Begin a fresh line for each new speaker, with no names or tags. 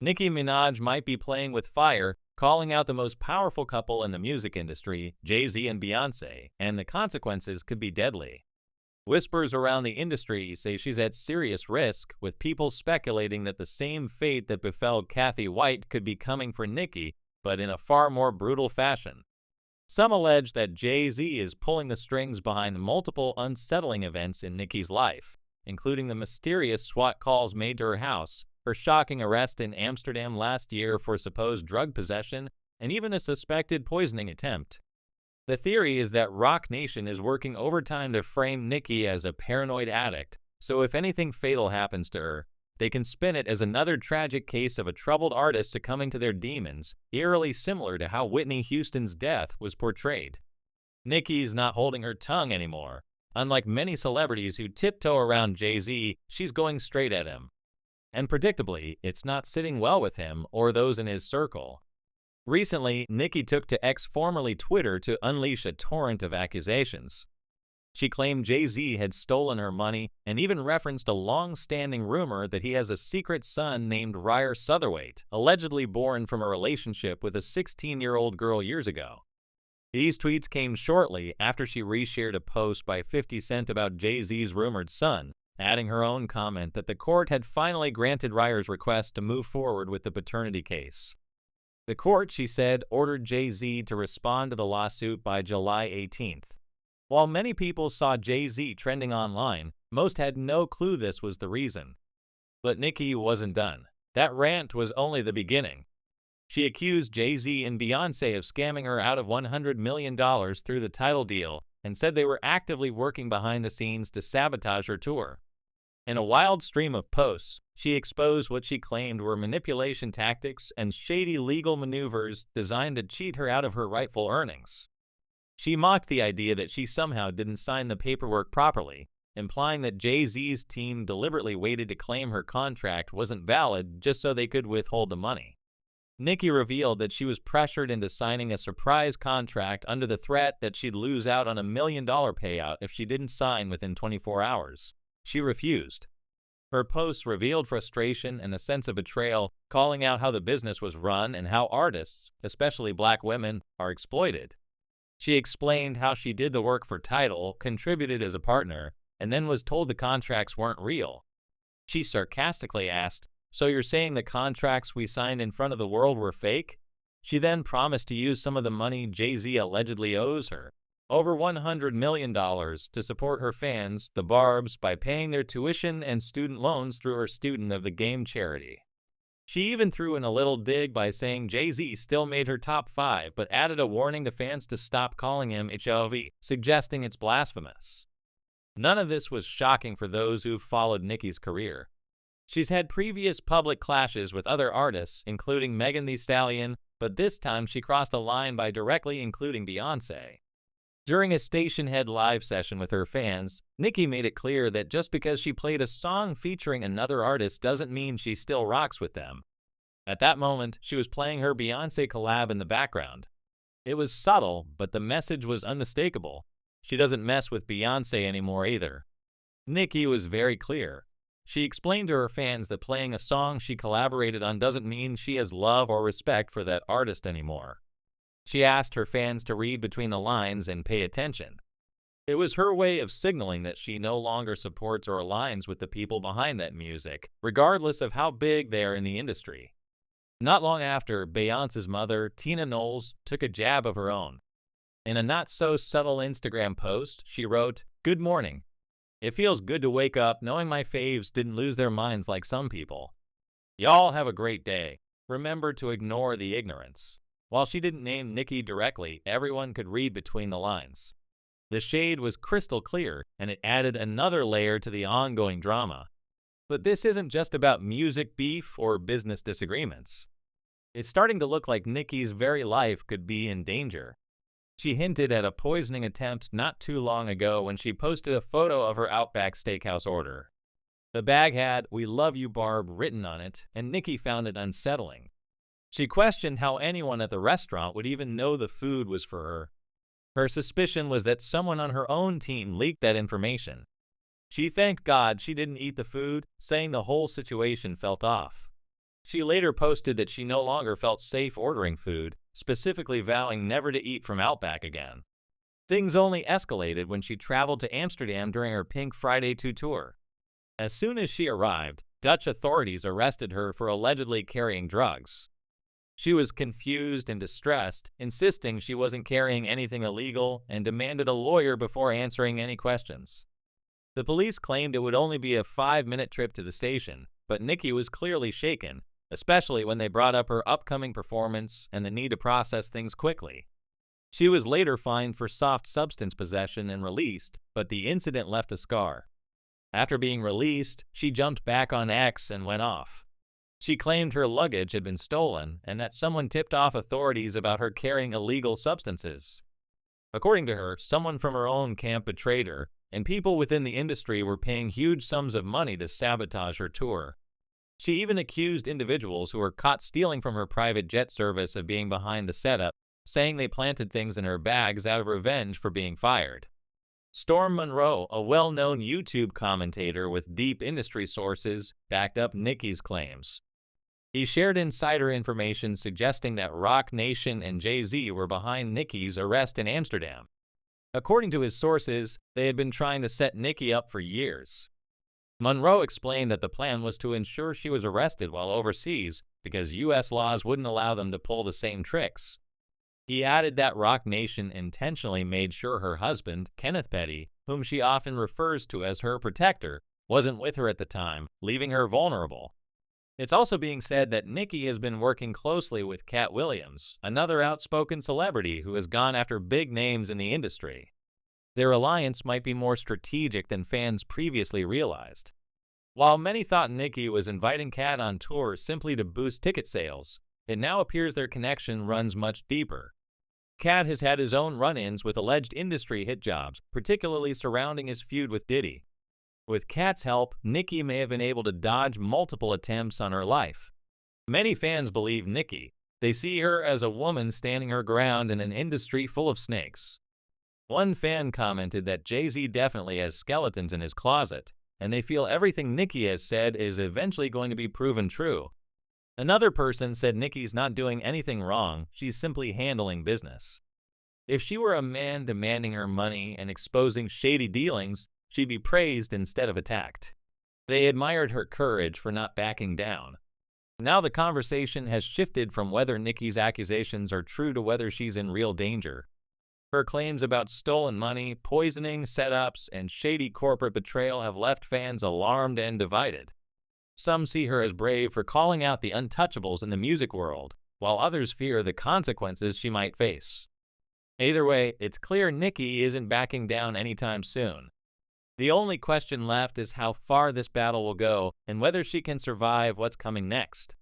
Nicki Minaj might be playing with fire, calling out the most powerful couple in the music industry, Jay-Z and Beyoncé, and the consequences could be deadly. Whispers around the industry say she's at serious risk, with people speculating that the same fate that befell Kathy White could be coming for Nicki, but in a far more brutal fashion. Some allege that Jay-Z is pulling the strings behind multiple unsettling events in Nicki's life, including the mysterious SWAT calls made to her house, her shocking arrest in Amsterdam last year for supposed drug possession, and even a suspected poisoning attempt. The theory is that Roc Nation is working overtime to frame Nicki as a paranoid addict, so if anything fatal happens to her, they can spin it as another tragic case of a troubled artist succumbing to their demons, eerily similar to how Whitney Houston's death was portrayed. Nicki's not holding her tongue anymore. Unlike many celebrities who tiptoe around Jay-Z, she's going straight at him. And predictably, it's not sitting well with him or those in his circle. Recently, Nicki took to X, formerly Twitter, to unleash a torrent of accusations. She claimed Jay-Z had stolen her money and even referenced a long-standing rumor that he has a secret son named Ryer Sutherwaite, allegedly born from a relationship with a 16-year-old girl years ago. These tweets came shortly after she reshared a post by 50 Cent about Jay-Z's rumored son, adding her own comment that the court had finally granted Ryer's request to move forward with the paternity case. The court, she said, ordered Jay-Z to respond to the lawsuit by July 18th. While many people saw Jay-Z trending online, most had no clue this was the reason. But Nicki wasn't done. That rant was only the beginning. She accused Jay-Z and Beyoncé of scamming her out of $100 million through the title deal and said they were actively working behind the scenes to sabotage her tour. In a wild stream of posts, she exposed what she claimed were manipulation tactics and shady legal maneuvers designed to cheat her out of her rightful earnings. She mocked the idea that she somehow didn't sign the paperwork properly, implying that Jay-Z's team deliberately waited to claim her contract wasn't valid just so they could withhold the money. Nicki revealed that she was pressured into signing a surprise contract under the threat that she'd lose out on $1 million payout if she didn't sign within 24 hours. She refused. Her posts revealed frustration and a sense of betrayal, calling out how the business was run and how artists, especially black women, are exploited. She explained how she did the work for Tidal, contributed as a partner, and then was told the contracts weren't real. She sarcastically asked, "So you're saying the contracts we signed in front of the world were fake?" She then promised to use some of the money Jay-Z allegedly owes her, over $100 million, to support her fans, the Barbs, by paying their tuition and student loans through her Student of the Game charity. She even threw in a little dig by saying Jay-Z still made her top 5 but added a warning to fans to stop calling him HLV, suggesting it's blasphemous. None of this was shocking for those who've followed Nicki's career. She's had previous public clashes with other artists, including Megan Thee Stallion, but this time she crossed a line by directly including Beyoncé. During a Stationhead live session with her fans, Nicki made it clear that just because she played a song featuring another artist doesn't mean she still rocks with them. At that moment, she was playing her Beyoncé collab in the background. It was subtle, but the message was unmistakable. She doesn't mess with Beyoncé anymore either. Nicki was very clear. She explained to her fans that playing a song she collaborated on doesn't mean she has love or respect for that artist anymore. She asked her fans to read between the lines and pay attention. It was her way of signaling that she no longer supports or aligns with the people behind that music, regardless of how big they are in the industry. Not long after, Beyoncé's mother, Tina Knowles, took a jab of her own. In a not-so-subtle Instagram post, she wrote, "Good morning. It feels good to wake up knowing my faves didn't lose their minds like some people. Y'all have a great day. Remember to ignore the ignorance." While she didn't name Nicki directly, everyone could read between the lines. The shade was crystal clear, and it added another layer to the ongoing drama. But this isn't just about music beef or business disagreements. It's starting to look like Nicki's very life could be in danger. She hinted at a poisoning attempt not too long ago when she posted a photo of her Outback Steakhouse order. The bag had "We love you, Barb" written on it, and Nicki found it unsettling. She questioned how anyone at the restaurant would even know the food was for her. Her suspicion was that someone on her own team leaked that information. She thanked God she didn't eat the food, saying the whole situation felt off. She later posted that she no longer felt safe ordering food, specifically vowing never to eat from Outback again. Things only escalated when she traveled to Amsterdam during her Pink Friday 2 tour. As soon as she arrived, Dutch authorities arrested her for allegedly carrying drugs. She was confused and distressed, insisting she wasn't carrying anything illegal and demanded a lawyer before answering any questions. The police claimed it would only be a 5-minute trip to the station, but Nicki was clearly shaken, especially when they brought up her upcoming performance and the need to process things quickly. She was later fined for soft substance possession and released, but the incident left a scar. After being released, she jumped back on X and went off. She claimed her luggage had been stolen and that someone tipped off authorities about her carrying illegal substances. According to her, someone from her own camp betrayed her, and people within the industry were paying huge sums of money to sabotage her tour. She even accused individuals who were caught stealing from her private jet service of being behind the setup, saying they planted things in her bags out of revenge for being fired. Storm Monroe, a well-known YouTube commentator with deep industry sources, backed up Nicki's claims. He shared insider information suggesting that Roc Nation and Jay-Z were behind Nicki's arrest in Amsterdam. According to his sources, they had been trying to set Nicki up for years. Monroe explained that the plan was to ensure she was arrested while overseas because U.S. laws wouldn't allow them to pull the same tricks. He added that Roc Nation intentionally made sure her husband, Kenneth Petty, whom she often refers to as her protector, wasn't with her at the time, leaving her vulnerable. It's also being said that Nicki has been working closely with Katt Williams, another outspoken celebrity who has gone after big names in the industry. Their alliance might be more strategic than fans previously realized. While many thought Nicki was inviting Katt on tour simply to boost ticket sales, it now appears their connection runs much deeper. Katt has had his own run-ins with alleged industry hit jobs, particularly surrounding his feud with Diddy. With Katt's help, Nicki may have been able to dodge multiple attempts on her life. Many fans believe Nicki. They see her as a woman standing her ground in an industry full of snakes. One fan commented that Jay-Z definitely has skeletons in his closet, and they feel everything Nicki has said is eventually going to be proven true. Another person said Nicki's not doing anything wrong, she's simply handling business. If she were a man demanding her money and exposing shady dealings, she'd be praised instead of attacked. They admired her courage for not backing down. Now the conversation has shifted from whether Nicki's accusations are true to whether she's in real danger. Her claims about stolen money, poisoning, setups, and shady corporate betrayal have left fans alarmed and divided. Some see her as brave for calling out the untouchables in the music world, while others fear the consequences she might face. Either way, it's clear Nicki isn't backing down anytime soon. The only question left is how far this battle will go and whether she can survive what's coming next.